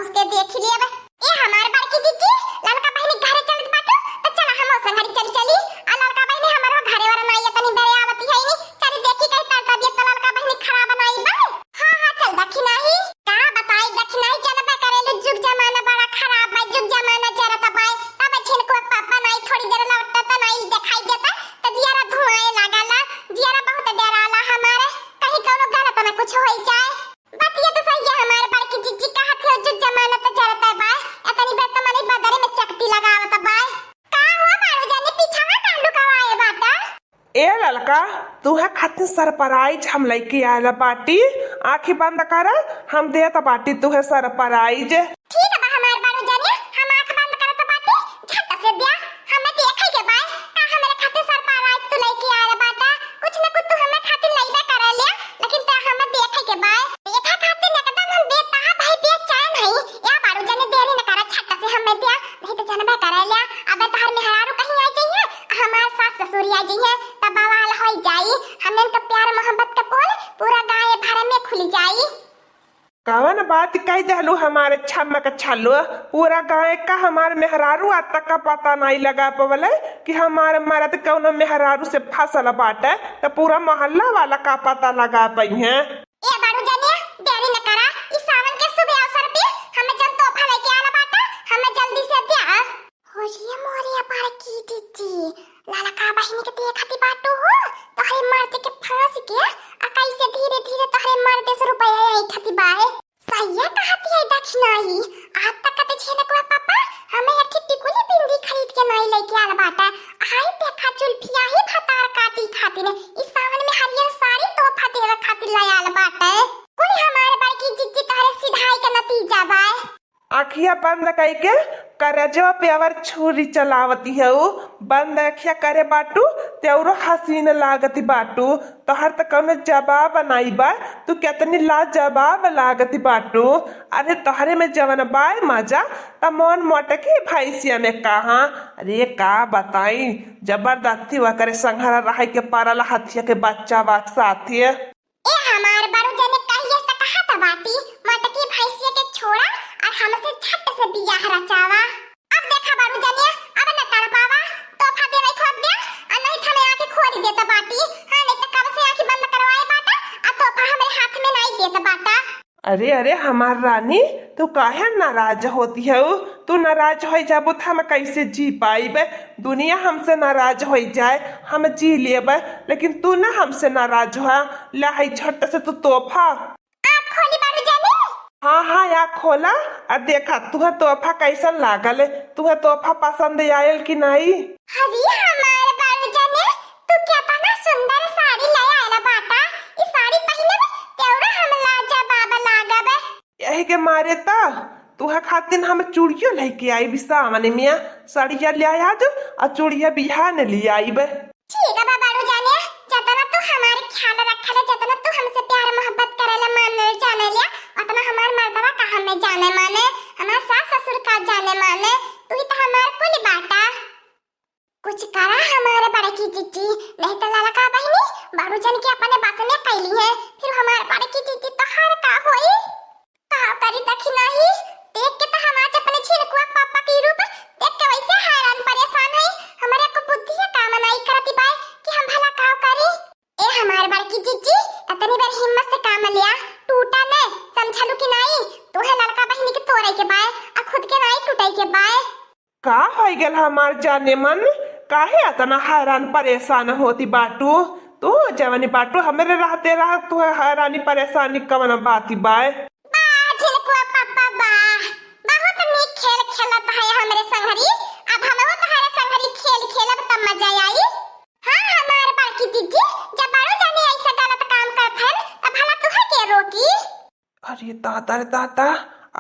उसके देख लिए बे। ए हमारे बड़की जीजी लड़का बहनी घरे चलत बाटू तो चला हम ओसन घरी चली चली आ लड़का बहनी हमारो घरे वाला नहीं तनी दरे आवती है नी चली देखी कहीं तर तबियत तो लड़का बहनी खराब बनाई बे। हां हां चल देखी नहीं का बताई देखी नहीं जनबे करेले जुग जमाना बड़ा खराब है जुग जमाना जरा तबाई तब छिन को पापा नहीं थोड़ी देर लौटता तो नहीं दिखाई देता तो जियारा धुआए लागला जियारा बहुत डराला हमारे कहीं कोनो गलत ना कुछ होई जाए। बात ये तो सही है हमारे बड़की जीजी का हाथ है जुग जमाना तो जरता है बाय एतनी बेत मनी बदरे में चकती लगावत बाय का हुआ मारू जाने पीछा में कांडू कवाए बाटा। ए ललका तू है खातिर सरप्राइज हम लेके आला बाटी आंखें बंद कर हम देत बाटी तू है सरप्राइज। ठीक है बा हमार बारू जाने हम आंख बंद करत बाटी झट से दिया हमें देखे के बाय का हमारे खातिर सरप्राइज तू लेके आला बाटा कुछ न कुछ तू हमें खातिर लईबे कर लिया लेकिन ता हमें देखे के बाय देखा खातिर एकदम हम देता भाई पे चाय नहीं या बारू जाने देरी न करा झट से हमें दिया नहीं तो जानबे कर लिया अब तार में हरारू कहीं आ जाइए हमार सास ससुर आ जाइए तब बवाल हो जाई हमें तो प्यार मोहब्बत का पोल पूरा गाय भर में खुल जाई। कवन बात कह दहलू हमारे छमक छल्लो पूरा गाय का हमारे मेहरारू आज तक का पता नहीं लगा पवले कि हमारे मर्द कौन मेहरारू से फसल बाटे तो पूरा मोहल्ला वाला का पता लगा पई है। ए बारू जाने देरी न करा इस सावन के शुभ अवसर पे हमें जब तोहफा लेके आना बाटा हमें जल्दी से दिया होरिया मोरिया बार की जीजी लाला का बहिनी के देखती बाटू हो तोहरे मर्द के फांस के अकाई से धीरे धीरे तोहरे मर्द से रुपया आई खती बाए सैया कहती है दक्षिणाई आज तक कते छेने को पापा हमें एक टिकुली बिंदी खरीद के नहीं लेके आला बाटा हाय देखा जुल्फिया ही भतार काटी खातिर इस सावन में हरियर साड़ी तोहफा देवे खातिर ले आला बाटा कोई हमारे बड़की जिज्जी तोहरे सिधाई का नतीजा बाए। आखिया बंद करके करजवा पे अवर छुरी चलावती है वो बंद अखिया करे बाटू तेरो हसीन लागती बाटू तोहर तो कौन जवाब नहीं बा तू कितनी लाजवाब लागती बाटू अरे तोहरे में जवन बाय मजा त मन मोटकी भैंसिया में कहा अरे का बताई जबरदस्ती वा करे संघरा रह के पारल हथिया के बच्चा बात साथी ए हमार बारू जाने कहिए से कहा था बाटी मोटकी भैंसिया के छोड़ा और हमसे झट से बियाह रचावा अब देखा बारू जाने अब न कर पावा तोहफा देवे खोद दे और नहीं थमे आके खोल देता बाटी हां नहीं तो कब से आंखें बंद करवाए बाटा और तोहफा हमारे हाथ में नहीं देता बाटा। अरे अरे हमार रानी तू काहे नाराज होती है तू नाराज हो जाबो तो हम कैसे जी पाइबे दुनिया हमसे नाराज हो जाए हम जी लेबे लेकिन तू ना हमसे नाराज हो ला झट से तू तोहफा आँख खोली बारू जाने हाँ हाँ या खोला और देखा तुहे तोहफा कैसन लागल तुहे तोहफा पसंद आयल कि नहीं। अरे हमारे बारू जाने तू क्या तना सुंदर साड़ी ले आला बाटा इस साड़ी पहने में तेरा हम लाजवाब लागबे यही के मारे ता तुहे खातिर हम चूड़ियो लेके आई बिसामने मिया साड़िया ले आया जो और चूड़िया बिहान ले आईबे। ठीक है बारू जाने जतना तू हमारे ख्याल रखले जतना तू हमसे प्यार मोहब्बत करेला माने जाने लिया उतना हमार मर्दवा का हमें जाने माने हमार सास ससुर का जाने माने तू ही तो हमार कुल बाटा कुछ करा हमारे बड़े की जीजी नहीं तो लाला का बहिनी बारू जान के अपने बात में कैली है फिर हमारे बड़े की जीजी तो हर का होई का करी दखी नहीं देख के तो हम आज अपने छिड़कुआ पापा की रूप देख के वैसे हैरान परेशान है हमारे को बुद्धि है काम नहीं करती बाय कि हम भला काव करी ए हमारे बड़की जीजी इतनी बार हिम्मत से काम लिया टूटा ने समझलू कि नहीं तू है लड़का बहिनी के तोड़े के बाय और खुद के नहीं टूटाई के बाय का हो गल हमार जाने मन काहे इतना हैरान परेशान होती बाटू तू जवनी बाटू हमारे रहते रह तू हैरानी परेशानी कवन बाती बाय झिलकुआ पापा बा बहुत नीक खेल खेलत है हमरे संगरी अब हमहु तोहरे संगरी खेल खेलब त मजा आई। हां हमार बाकी जीजी जब बारू जाने ऐसा गलत काम करत है त भला तुहे के रोकी। अरे दादा रे दादा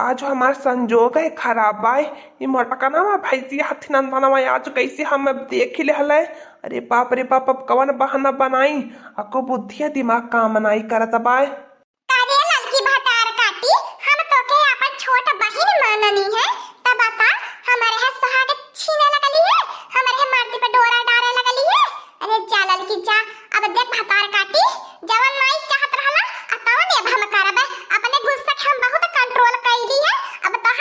आज हमार संजोग है खराब बाय ये मोटकनावा भैंसी हाथी नंदनवा आज कैसे हम देख ले हले अरे बाप रे बाप अब कवन बहाना बनाई अको बुद्धिया दिमाग काम नहीं करत बाय कारे लड़की भतार काटी हम तो के अपन छोट बहिन माननी है तब बता हमारे हाथ सुहाग छीने लगली है हमारे मर्दी पे डोरा डाले लगली है अरे जा लड़की जा अब देख भतार काटी जवन माई चाहत रहला अतवन अब हम करबे अपने गुस्सा के हम बहुत कंट्रोल कैली है अब तो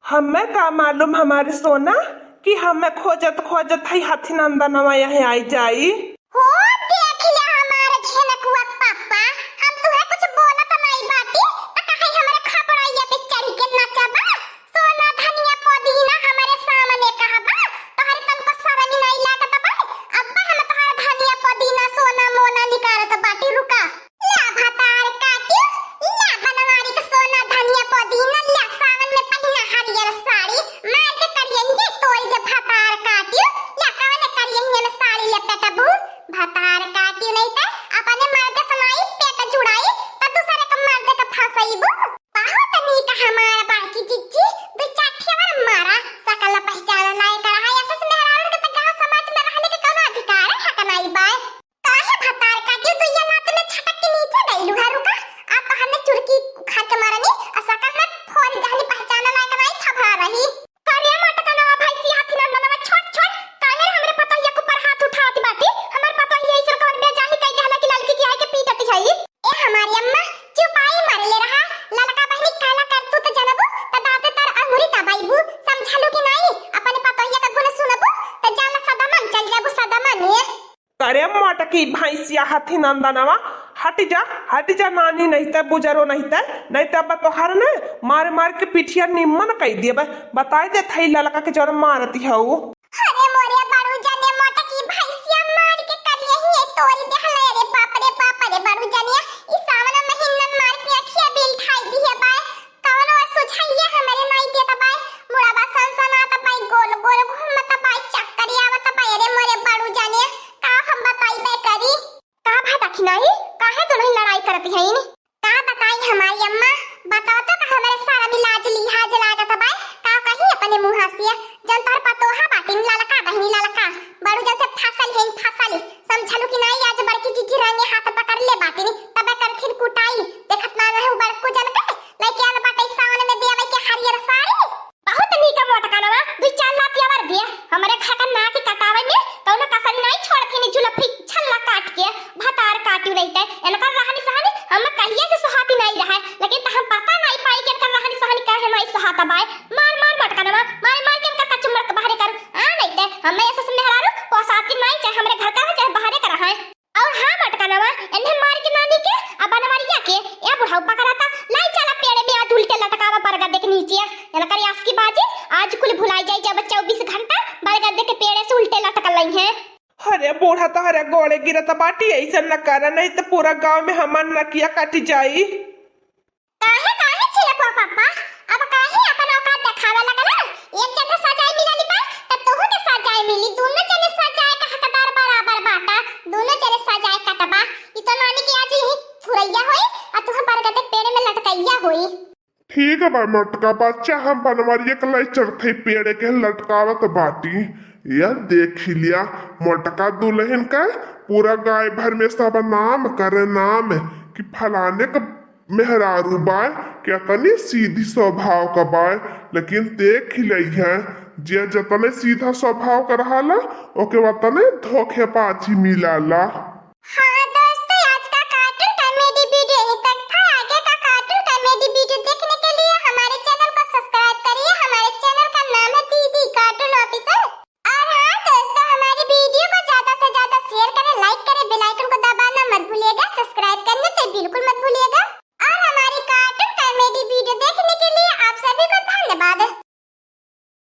हमें का मालूम हमारे सोना कि हमें खोजत खोजत है हाथी नंदनवा यहाँ आई जाई। हो देख ले हमारे झनकुआ पापा, हम तुहे कुछ बोलत नहीं बाटी त कहीं हमारे खपड़ाइया पे चढ़ के नचबा। सोना धनिया पुदीना हमारे सामने कहबा, तोहरे तनको शर्म नहीं लागत बा। अब्बा हम तोहरा धनिया पुदीना सोना मोना निकारत बाटी। रुका ला भतार काटी, ला बनवारी के सोना धनिया पुदीना, ला सावन में पहिना हरियर साड़ी मार के करियंगे तोड़ के भतार काटी, ला कवने करियंगे में साड़ी लपेटबू। भतार काटी नहीं त अपने मर्द समाई पेट जुड़ाई त दूसरे के मर्द के फसाईबू। बहुत नीक हमारा बाकी जिज्जी दो चाठियावर मारा सकल पहचान नहीं करा है। ऐसे मेहरारू के त गांव समाज में रहने के कोनो अधिकार है का नहीं बा। काहे भतार काटी तू ये लात में छटक के नीचे गइलू है। रुका आप तो हमने चुरकी खा के मारनी और सकल में फोन गहली पहचान नहीं करा थपा रही। काले मटका नवा भाई सी हाथी नंदनवा छोट छोट काहे हमरे पता ये ऊपर हाथ उठाती बाटी। हमार पता ये ऐसे कौन बेजाही कई गहला की लड़की की आए के पीटती है। ए हमारी अम्मा चुपाई मर ले रहा ललका बहनी काला कर तू तो जनबू त दाते तर अंगुरी दबाईबू। समझलू कि नहीं अपने पता ये का गुण सुनबू त जाला सदा मन चल जाबू सदा मन। अरे मटकी भैंसिया हाथी नंदनवा हट जा नानी नहीं त बुजरो नहीं त अब तोहार ने मार मार के पिठिया निम्मन कई दिए बताए दे थई ललका के जर मारती है वो। अरे मोरे बारू जाने मटकी भैंसिया मार के करिए ही तोरी दे हले। रे बाप रे बारू जाने इस सावन महीना मार के अखिया बिल खाई दी है बाय। कौन और सुझाइए हमारे नहीं देता बाय। मुड़ाबा सनसना त बाय गोल गोल घूमत बाय चक्कर आवत बाय। रे मोरे बारू जाने का हम बताई बे करी का भात नहीं काहे तो नहीं लड़ाई करती है इन का बताई हमारी अम्मा। बताओ तो हमारे सारा मिलाज लिहाज लागत बाय का कहीं अपने मुंह से जन तोहर पतोहा बाटिन ललका बहनी ललका बड़ू जैसे फसल समझलू कि नहीं। आज बड़की जीजी रंगे हाथ पकड़ ले बाटिन तबे करथिन कुटाई देखत ना रहे बड़कू जन के लेके आन बाटे सावन में देवे के हरियर साड़ी। बहुत नीक मोटकानवा दू चार लातियावर दिया हमरे खाका नाक कटावे में कौनो कसर नहीं छोड़थिन। जुलफी छल्ला काट के भतार काटी रहते एनकर रहनी सहनी हम कहिए से सुहाती नहीं रहा लेकिन हम पता नहीं पाई के एनकर रहनी सहनी काहे नहीं सुहाता बाय। मार मोटकानवा मार के एनकर कचुमर के बाहर कर आ नहीं ते हमें ऐसे मेहरारू पोसाती नहीं चाहे हमरे घर का हो चाहे बाहर का रहा है। और हां मोटकानवा इन्हें मार के नानी के अब बनवारिया के या बुढ़ाऊ पकड़ाता लाई चला पेड़े में आज उल्टे लटकावा बरगद के नीचे एनकर यास की बाजी आज कुल भुलाई जाई जब 24 घंटा बरगद के पेड़े से उल्टे लटक लई है। अरे बूढ़ा तो हरे गोड़े गिरता बाटी ऐसा न कर नहीं तो पूरा गांव में हमन नकिया काटी जाई। काहे छिलको पापा अब काहे अपन औकात दिखावे लगला। एक जने सजाए मिलली बा त तोहू के सजाए मिली दोनों जने सजाए का हकदार बराबर बाटा दोनों जने सजाए कटबा। ई तो नानी की आज ही थुरैया होई आ तू बरगद के पेड़ में लटकैया होई। ठीक है भाई मटका बच्चा हम बनवारिए कल चढ़ते पेड़ के लटकावत बाटी यार देख लिया मोटका दुल्हन का पूरा गाय भर में सब नाम करे नाम कि फलाने का मेहरारू बाय क्या तनी सीधी स्वभाव का बाय। लेकिन देख लिया जे जतने सीधा स्वभाव का रहा ओके वतने धोखेबाजी मिलाला।